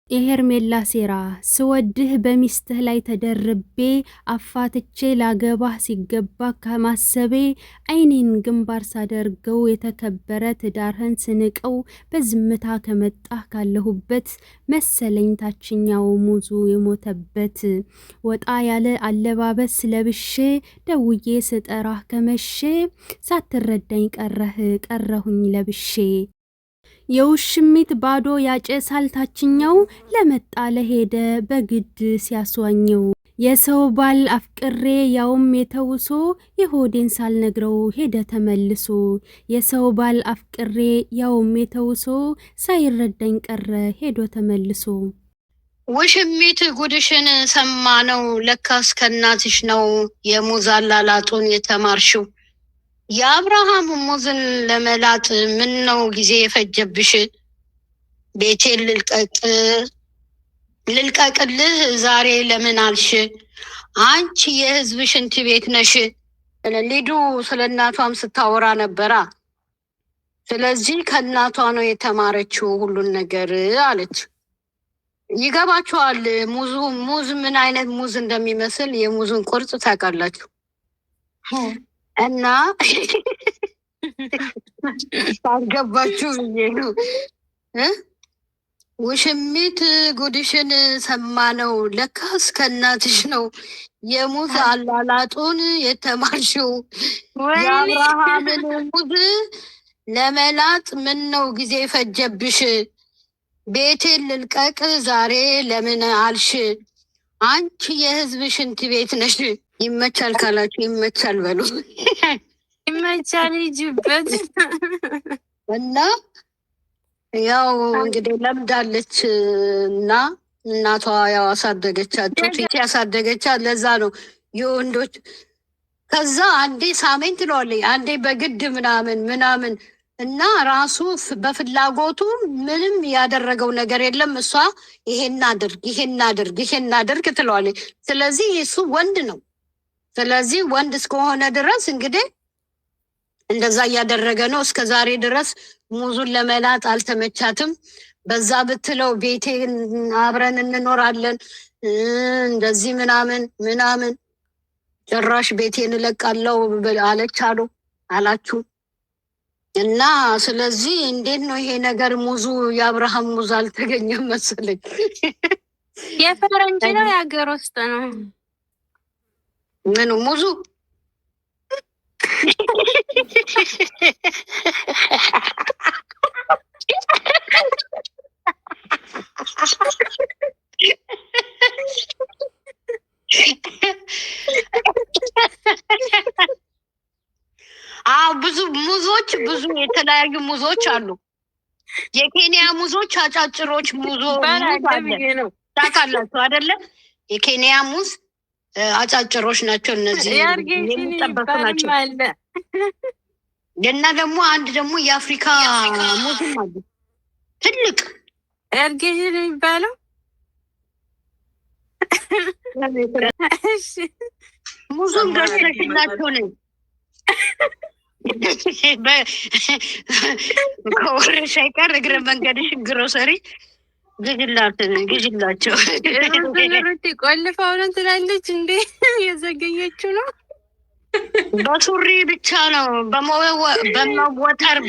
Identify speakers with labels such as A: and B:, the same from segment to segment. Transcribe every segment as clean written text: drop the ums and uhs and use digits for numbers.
A: የሄርሜላ ሴራ ስወድህ በሚስትህ ላይ ተደርቤ አፋትቼ ላገባህ ሲገባ ከማሰቤ አይኔን ግንባር ሳደርገው የተከበረ ትዳርህን ስንቀው በዝምታ ከመጣህ ካለሁበት መሰለኝ ታችኛው ሙዙ የሞተበት ወጣ ያለ አለባበስ ለብሼ ደውዬ ስጠራህ ከመሼ ሳትረዳኝ ቀረሁኝ ለብሼ የውሽሚት ባዶ ያጨሳል ታችኛው ለመጣ ለሄደ በግድ ሲያስዋኘው የሰው ባል አፍቅሬ ያውም የተውሶ የሆዴን ሳልነግረው ሄደ ተመልሶ የሰው ባል አፍቅሬ ያውም የተውሶ ሳይረዳኝ ቀረ ሄዶ ተመልሶ
B: ውሽሚት ጉድሽን ሰማ ነው ለካስ ከእናትሽ ነው የሙዝ አላላጡን የተማርሽው። የአብርሃም ሙዝን ለመላጥ ምን ነው ጊዜ የፈጀብሽ? ቤቴን ልልቀቅልህ ዛሬ ለምን አልሽ? አንቺ የህዝብ ሽንት ቤት ነሽ። ሊዱ ስለ እናቷም ስታወራ ነበራ። ስለዚህ ከእናቷ ነው የተማረችው ሁሉን ነገር አለች። ይገባችኋል? ሙዝ ምን አይነት ሙዝ እንደሚመስል የሙዝን ቁርጽ ታውቃላችሁ? እና አልገባችሁ ብዬ ነው። ውሽሚት ጉድሽን ሰማ ነው ለካስ ከእናትሽ ነው የሙዝ አላላጡን የተማርሽው። የአብርሃምን ሙዝ ለመላጥ ምን ነው ጊዜ ፈጀብሽ? ቤቴን ልልቀቅ ዛሬ ለምን አልሽ? አንቺ የህዝብ ሽንት ቤት ነሽ። ይመቻል ካላችሁ ይመቻል በሉ።
C: ይመቻል ይጅበት።
B: እና ያው እንግዲህ ለምዳለች እና እናቷ ያው አሳደገቻት፣ ጡት ያሳደገቻት። ለዛ ነው የወንዶች ከዛ አንዴ ሳሜን ትለዋለች፣ አንዴ በግድ ምናምን እና ራሱ በፍላጎቱ ምንም ያደረገው ነገር የለም። እሷ ይሄን አድርግ ትለዋለች። ስለዚህ እሱ ወንድ ነው። ስለዚህ ወንድ እስከሆነ ድረስ እንግዲህ እንደዛ እያደረገ ነው። እስከ ዛሬ ድረስ ሙዙን ለመላጥ አልተመቻትም። በዛ ብትለው ቤቴን አብረን እንኖራለን እንደዚህ ምናምን ጭራሽ ቤቴን እለቃለሁ አለች አላችሁ። እና ስለዚህ እንዴት ነው ይሄ ነገር? ሙዙ የአብርሃም ሙዝ አልተገኘም መሰለኝ።
C: የፈረንጅ ነው የሀገር ውስጥ ነው?
B: ምኑ ሙዙ? ብዙ የተለያዩ ሙዞች አሉ። የኬንያ ሙዞች አጫጭሮች ሙዝ ታውቃላችሁ አይደለ? የኬንያ ሙዝ አጫጭሮች ናቸው። እነዚህ የሚጠበሱ ናቸው። እና ደግሞ አንድ ደግሞ የአፍሪካ ሙዝም አሉ ትልቅ
C: እርግዥ ነው የሚባለው።
B: ሙዙም ደስለሽላቸው ነኝ ከወረሽ አይቀር እግረ መንገድሽን ግሮሰሪ ግዥላቸው።
C: ቆልፈው ነው ትላለች እንዴ? የዘገየችው ነው።
B: በሱሪ ብቻ ነው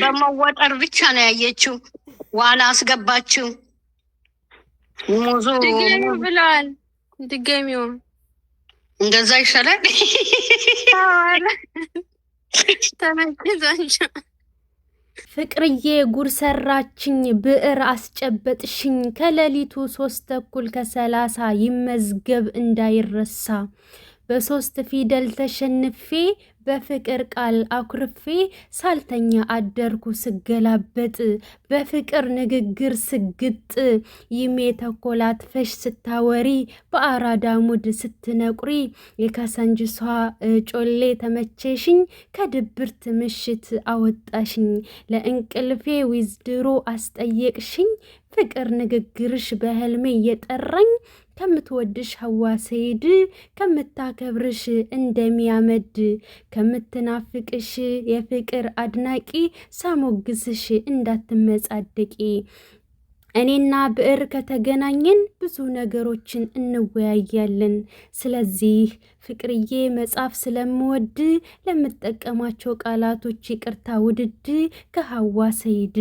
B: በመወጠር ብቻ ነው ያየችው። ዋና አስገባችው። ሙዙ
C: ድገሚው ብለዋል። ድገሚው
B: እንደዛ ይሻላል።
C: ተመልክቷቸው
A: ፍቅርዬ ጉር ሰራችኝ፣ ብዕር አስጨበጥሽኝ። ከሌሊቱ 3:30 ከ30 ይመዝገብ እንዳይረሳ። በ3 ፊደል ተሸንፌ በፍቅር ቃል አኩርፌ ሳልተኛ አደርኩ ስገላበጥ በፍቅር ንግግር ስግጥ ይሜ ተኮላት ፈሽ ስታወሪ በአራዳ ሙድ ስትነቁሪ የካሳንጅሷ ጮሌ ተመቼሽኝ ከድብርት ምሽት አወጣሽኝ ለእንቅልፌ ዊዝድሮ አስጠየቅሽኝ ፍቅር ንግግርሽ በህልሜ እየጠራኝ ከምትወድሽ ሀዋ ሰይድ ከምታከብርሽ እንደሚያመድ ከምትናፍቅሽ የፍቅር አድናቂ ሳሞግስሽ እንዳትመጻደቂ እኔና ብዕር ከተገናኘን ብዙ ነገሮችን እንወያያለን። ስለዚህ ፍቅርዬ መጻፍ ስለምወድ ለምጠቀማቸው ቃላቶች ይቅርታ ውድድ ከሀዋ ሰይድ